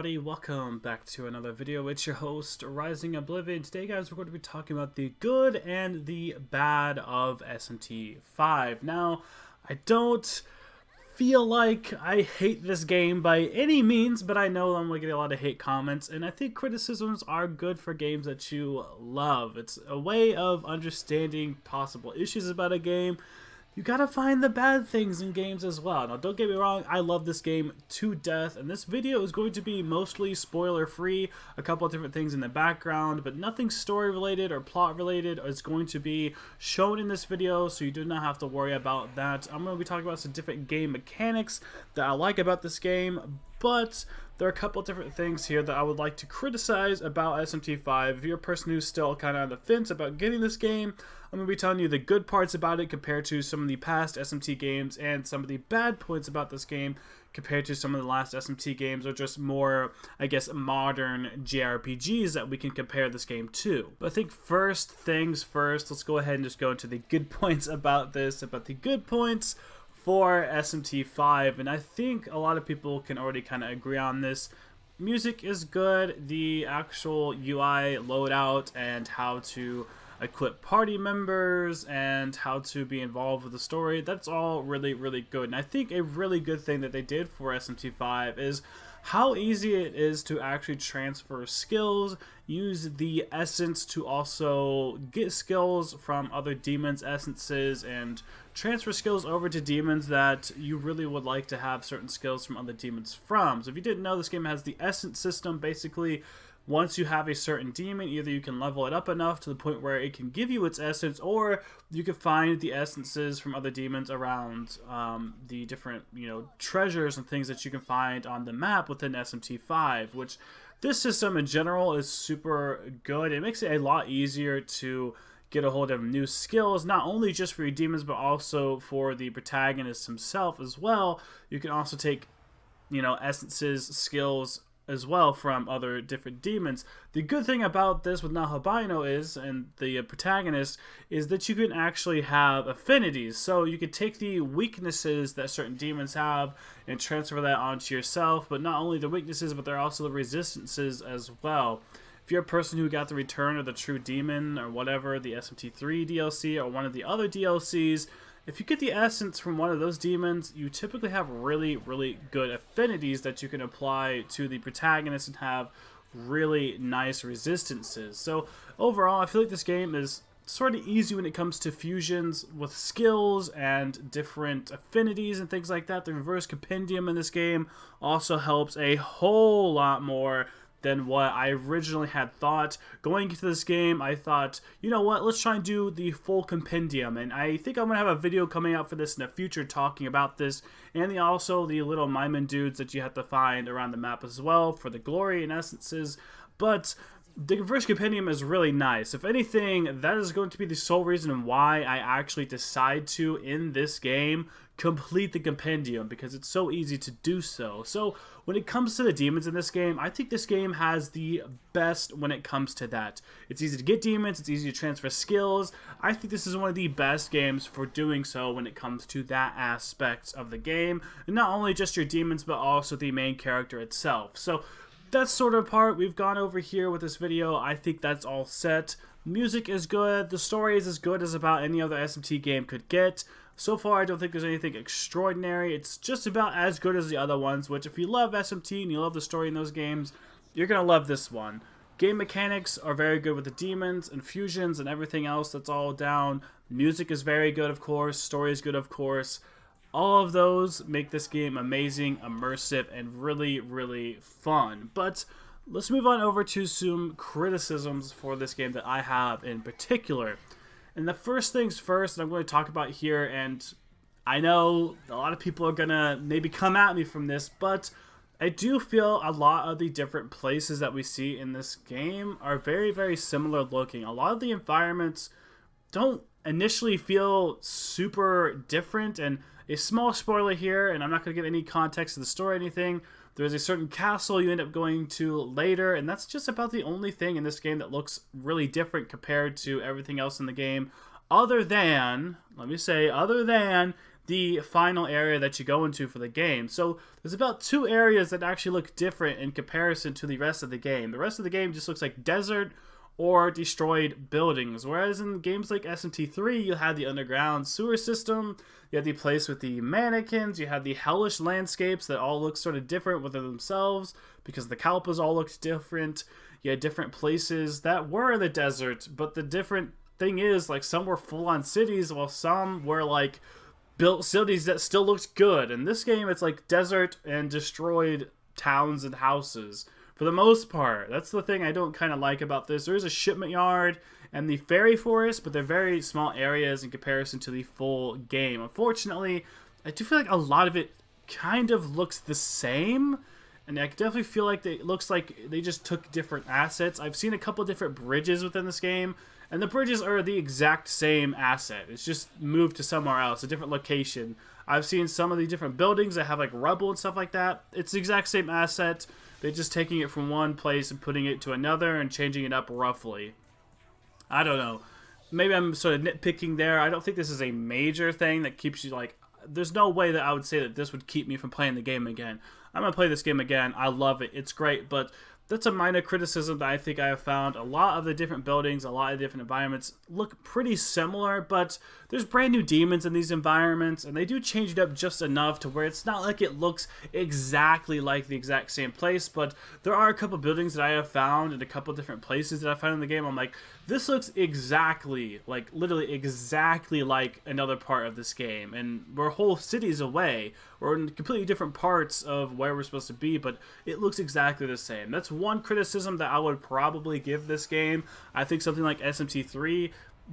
Welcome back to another video. It's your host, Rising Oblivion. Today, guys, we're going to be talking about the good and the bad of SMT 5. Now, I don't feel like I hate this game by any means, but I know I'm going to get a lot of hate comments, and I think criticisms are good for games that you love. It's a way of understanding possible issues about a game. You gotta find the bad things in games as well. Now, don't get me wrong, I love this game to death, and this video is going to be mostly spoiler-free. A couple of different things in the background, but nothing story-related or plot-related is going to be shown in this video, so you do not have to worry about that. I'm going to be talking about some different game mechanics that I like about this game, but there are a couple of different things here that I would like to criticize about SMT5. If you're a person who's still kind of on the fence about getting this game, I'm going to be telling you the good parts about it compared to some of the past SMT games, and some of the bad points about this game compared to some of the last SMT games, or just more, I guess, modern JRPGs that we can compare this game to. But I think first things first, let's go ahead and just go into the good points about this, about the good points for SMT5, and I think a lot of people can already kind of agree on this. Music is good, the actual UI loadout and how to equip party members and how to be involved with the story, that's all really good. And I think a really good thing that they did for SMT5 is how easy it is to actually transfer skills, use the essence to also get skills from other demons' essences, and transfer skills over to demons that you really would like to have certain skills from other demons from. So if you didn't know, this game has the essence system. Basically, once you have a certain demon, either you can level it up enough to the point where it can give you its essence, or you can find the essences from other demons around the different, treasures and things that you can find on the map within SMT5, which this system in general is super good. It makes it a lot easier to get a hold of new skills, not only just for your demons, but also for the protagonist himself as well. You can also take, essences, skills as well from other different demons. The good thing about this with Nahabino is, and the protagonist, is that you can actually have affinities. So you can take the weaknesses that certain demons have and transfer that onto yourself, but not only the weaknesses, but they're also the resistances as well. If you're a person who got the Return of the True Demon or whatever, the SMT3 DLC or one of the other DLCs, if you get the essence from one of those demons, you typically have really good affinities that you can apply to the protagonist and have really nice resistances. So overall, I feel like this game is sort of easy when it comes to fusions with skills and different affinities and things like that. The reverse compendium in this game also helps a whole lot more than what I originally had thought. Going into this game, I thought, you know what, let's try and do the full compendium, and I think I'm going to have a video coming out for this in the future talking about this, and also the little Maiman dudes that you have to find around the map as well for the glory and essences. But the reverse compendium is really nice. If anything, that is going to be the sole reason why I actually decide to, in this game, complete the compendium, because it's so easy to do so. So when it comes to the demons in this game, I think this game has the best when it comes to that. It's easy to get demons, it's easy to transfer skills. I think this is one of the best games for doing so when it comes to that aspect of the game, and not only just your demons, but also the main character itself. So that's sort of part we've gone over here with this video. I think that's all set. Music is good. The story is as good as about any other SMT game could get. So far, I don't think there's anything extraordinary. It's just about as good as the other ones, which if you love SMT and you love the story in those games, you're going to love this one. Game mechanics are very good with the demons and fusions and everything else that's all down. Music is very good, of course. Story is good, of course. All of those make this game amazing, immersive, and really fun. But let's move on over to some criticisms for this game that I have in particular. And the first things first that I'm going to talk about here, and I know a lot of people are going to maybe come at me from this, but I do feel a lot of the different places that we see in this game are very similar looking. A lot of the environments don't initially feel super different, and a small spoiler here, and I'm not going to give any context to the story or anything, there's a certain castle you end up going to later, and that's just about the only thing in this game that looks really different compared to everything else in the game, other than, let me say, other than the final area that you go into for the game. So there's about 2 areas that actually look different in comparison to the rest of the game. The rest of the game just looks like desert or destroyed buildings, whereas in games like SMT3 you had the underground sewer system, you had the place with the mannequins, you had the hellish landscapes that all look sort of different within themselves because the Kalpas all looked different. You had different places that were in the desert, but the different thing is, like, some were full-on cities while some were like built cities that still looked good. In this game it's like desert and destroyed towns and houses for the most part. That's the thing I don't kind of like about this. There is a shipment yard and the fairy forest, but they're very small areas in comparison to the full game. Unfortunately, I do feel like a lot of it kind of looks the same, and I definitely feel like it looks like they just took different assets. I've seen a couple different bridges within this game, and the bridges are the exact same asset. It's just moved to somewhere else, a different location. I've seen some of the different buildings that have like rubble and stuff like that. It's the exact same asset. They're just taking it from one place and putting it to another and changing it up roughly. I don't know. Maybe I'm sort of nitpicking there. I don't think this is a major thing that keeps you like... There's no way that I would say that this would keep me from playing the game again. I'm going to play this game again. I love it. It's great, but that's a minor criticism that I think I have found. A lot of the different buildings, a lot of different environments look pretty similar, but there's brand new demons in these environments, and they do change it up just enough to where it's not like it looks exactly like the exact same place, but there are a couple buildings that I have found in a couple different places that I found in the game. I'm like, this looks exactly, like literally exactly like another part of this game, and we're whole cities away. We're in completely different parts of where we're supposed to be, but it looks exactly the same. That's one criticism that I would probably give this game. I think something like SMT3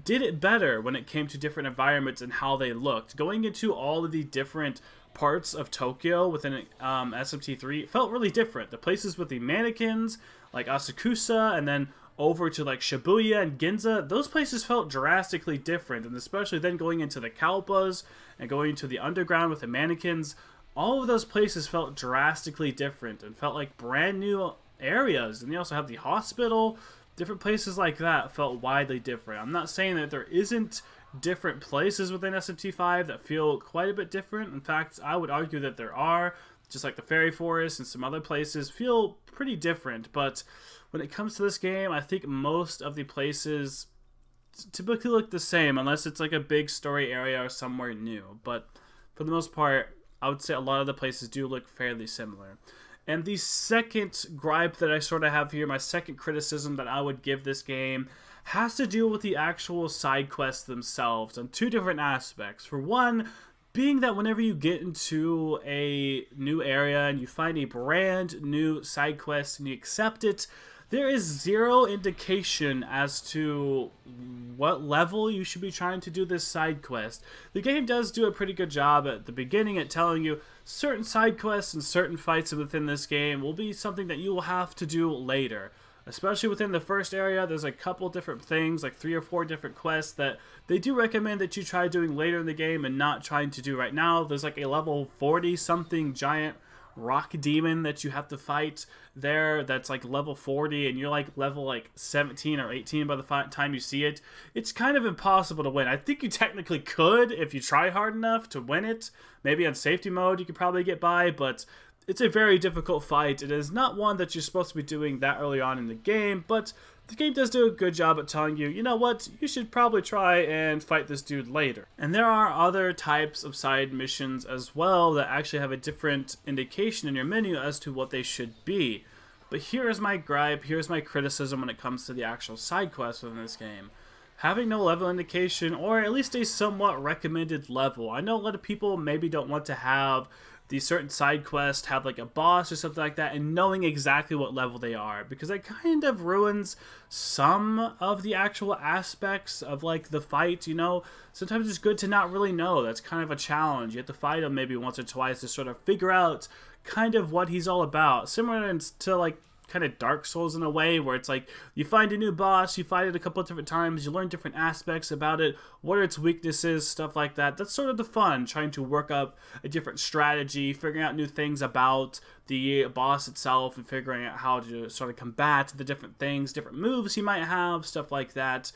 did it better when it came to different environments and how they looked. Going into all of the different parts of Tokyo within SMT3 felt really different. The places with the mannequins, like Asakusa, and then over to like Shibuya and Ginza, those places felt drastically different, and especially then going into the Kalpas and going into the underground with the mannequins, all of those places felt drastically different and felt like brand new areas. And you also have the hospital, different places like that felt widely different. I'm not saying that there isn't different places within SMT5 that feel quite a bit different. In fact, I would argue that there are, just like the fairy forest and some other places feel pretty different, but when it comes to this game, I think most of the places typically look the same, unless it's like a big story area or somewhere new. But for the most part, I would say a lot of the places do look fairly similar. And the second gripe that I sort of have here, my second criticism that I would give this game, has to do with the actual side quests themselves on 2 different aspects. For one, being that whenever you get into a new area and you find a brand new side quest and you accept it, there is 0 indication as to what level you should be trying to do this side quest. The game does do a pretty good job at the beginning at telling you certain side quests and certain fights within this game will be something that you will have to do later. Especially within the first area, there's a couple different things, like 3 or 4 different quests that they do recommend that you try doing later in the game and not trying to do right now. There's like a level 40 something giant rock demon that you have to fight there that's like level 40, and you're like level like 17 or 18 by the time you see it. It's kind of impossible to win. I think you technically could if you try hard enough to win it. Maybe on safety mode you could probably get by, but it's a very difficult fight. It is not one that you're supposed to be doing that early on in the game, but the game does do a good job at telling you, you know what, you should probably try and fight this dude later. And there are other types of side missions as well that actually have a different indication in your menu as to what they should be. But here's my gripe, here's my criticism when it comes to the actual side quests within this game. Having no level indication, or at least a somewhat recommended level. I know a lot of people maybe don't want to have these certain side quests have like a boss or something like that and knowing exactly what level they are, because that kind of ruins some of the actual aspects of like the fight, you know. Sometimes it's good to not really know. That's kind of a challenge. You have to fight him maybe once or twice to sort of figure out kind of what he's all about. Similar to like kind of Dark Souls in a way, where it's like you find a new boss, you fight it a couple of different times, you learn different aspects about it, what are its weaknesses, stuff like that. That's sort of the fun, trying to work up a different strategy, figuring out new things about the boss itself, and figuring out how to sort of combat the different things, different moves he might have, stuff like that.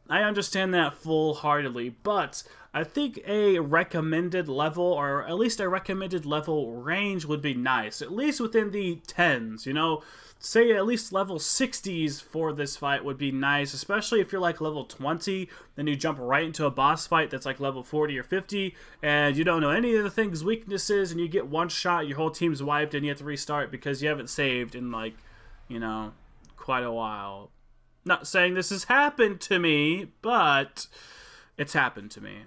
I understand that full-heartedly, but I think a recommended level, or at least a recommended level range, would be nice. At least within the 10s, you know? Say at least level 60s for this fight would be nice, especially if you're like level 20, then you jump right into a boss fight that's like level 40 or 50, and you don't know any of the thing's weaknesses, and you get one shot, your whole team's wiped, and you have to restart because you haven't saved in like, you know, quite a while. Not saying this has happened to me, but it's happened to me.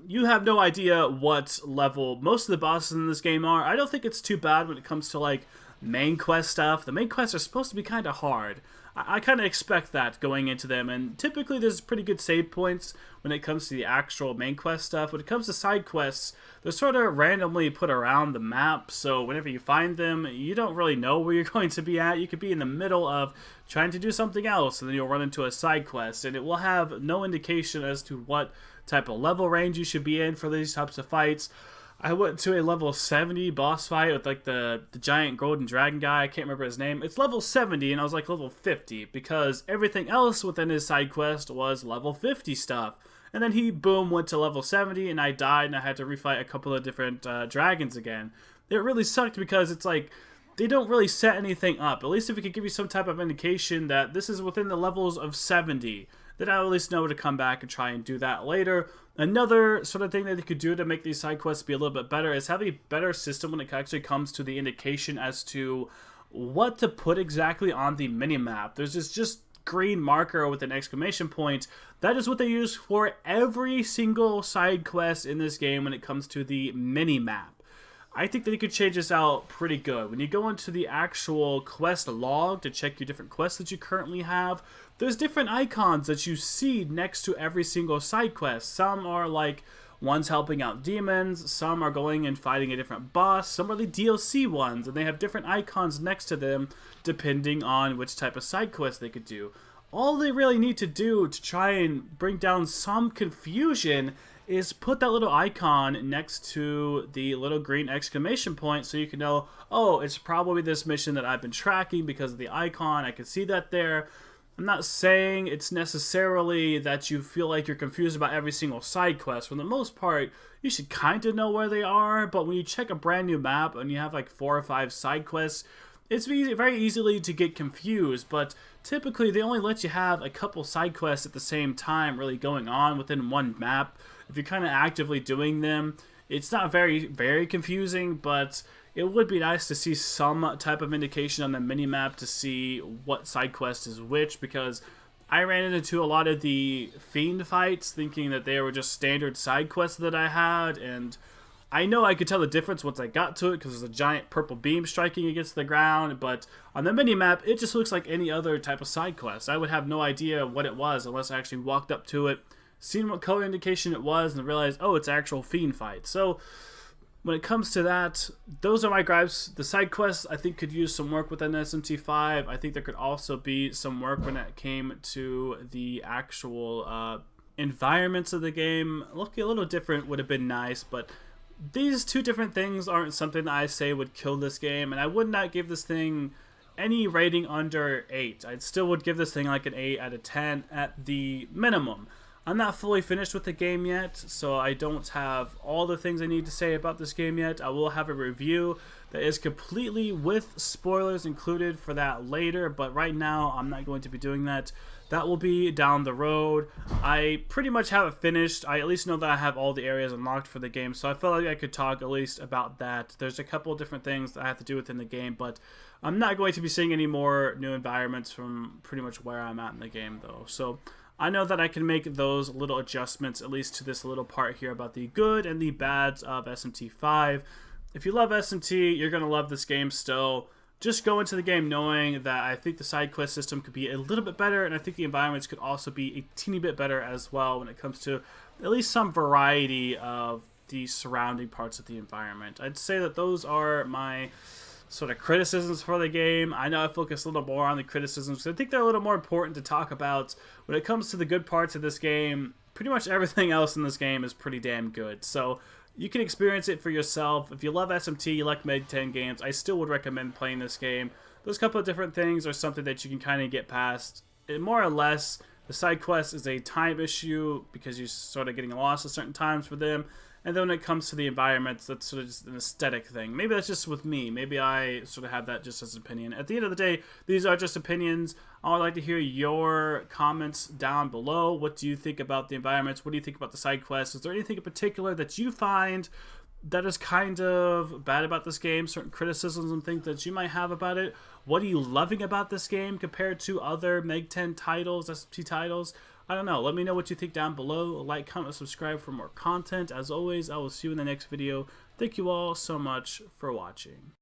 You have no idea what level most of the bosses in this game are. I don't think it's too bad when it comes to like main quest stuff. The main quests are supposed to be kind of hard. I kind of expect that going into them, and typically there's pretty good save points when it comes to the actual main quest stuff. When it comes to side quests, they're sort of randomly put around the map, so whenever you find them, you don't really know where you're going to be at. You could be in the middle of trying to do something else, and then you'll run into a side quest, and it will have no indication as to what type of level range you should be in for these types of fights. I went to a level 70 boss fight with like the giant golden dragon guy. I can't remember his name. It's level 70 and I was like level 50 because everything else within his side quest was level 50 stuff. And then he, boom, went to level 70 and I died and I had to refight a couple of different dragons again. It really sucked because it's like they don't really set anything up. At least if it could give you some type of indication that this is within the levels of 70, then I at least know to come back and try and do that later. Another sort of thing that you could do to make these side quests be a little bit better is have a better system when it actually comes to the indication as to what to put exactly on the minimap. There's this just green marker with an exclamation point. That is what they use for every single side quest in this game when it comes to the minimap. I think that you could change this out pretty good. When you go into the actual quest log to check your different quests that you currently have, there's different icons that you see next to every single side quest. Some are like one's helping out demons, some are going and fighting a different boss, some are the DLC ones, and they have different icons next to them depending on which type of side quest they could do. All they really need to do to try and bring down some confusion is put that little icon next to the little green exclamation point so you can know, oh, it's probably this mission that I've been tracking because of the icon. I can see that there. I'm not saying it's necessarily that you feel like you're confused about every single side quest. For the most part, you should kind of know where they are, but when you check a brand new map and you have like 4 or 5 side quests, it's very easily to get confused, but typically they only let you have a couple side quests at the same time really going on within one map. If you're kind of actively doing them, it's not very confusing, but it would be nice to see some type of indication on the minimap to see what side quest is which, because I ran into a lot of the fiend fights thinking that they were just standard side quests that I had, and I know I could tell the difference once I got to it because there's a giant purple beam striking against the ground, but on the minimap, it just looks like any other type of side quest. I would have no idea what it was unless I actually walked up to it, seen what color indication it was, and realized, oh, it's actual fiend fight. So when it comes to that, those are my gripes. The side quests, I think, could use some work within SMT5. I think there could also be some work when it came to the actual environments of the game. Looking a little different would have been nice, but these two different things aren't something that I say would kill this game, and I would not give this thing any rating under 8. I still would give this thing like an 8 out of 10 at the minimum. I'm not fully finished with the game yet, so I don't have all the things I need to say about this game yet. I will have a review that is completely with spoilers included for that later, but right now I'm not going to be doing that. That will be down the road. I pretty much have it finished. I at least know that I have all the areas unlocked for the game, so I felt like I could talk at least about that. There's a couple of different things that I have to do within the game, but I'm not going to be seeing any more new environments from pretty much where I'm at in the game, though. So I know that I can make those little adjustments, at least to this little part here about the good and the bads of SMT5. If you love SMT, you're going to love this game still. Just go into the game knowing that I think the side quest system could be a little bit better, and I think the environments could also be a teeny bit better as well when it comes to at least some variety of the surrounding parts of the environment. I'd say that those are my sort of criticisms for the game. I know I focus a little more on the criticisms because I think they're a little more important to talk about. When it comes to the good parts of this game, pretty much everything else in this game is pretty damn good. So you can experience it for yourself. If you love SMT, you like Meg 10 games, I still would recommend playing this game. Those couple of different things are something that you can kind of get past. More or less, The side quest is a time issue because you're sort of getting lost at certain times for them. And then when it comes to the environments, that's sort of just an aesthetic thing. Maybe that's just with me. Maybe I sort of have that just as an opinion. At the end of the day, these are just opinions. I would like to hear your comments down below. What do you think about the environments? What do you think about the side quests? Is there anything in particular that you find that is kind of bad about this game? Certain criticisms and things that you might have about it? What are you loving about this game compared to other Meg 10 titles, SMT titles? I don't know. Let me know what you think down below. Like, comment, subscribe for more content. As always, I will see you in the next video. Thank you all so much for watching.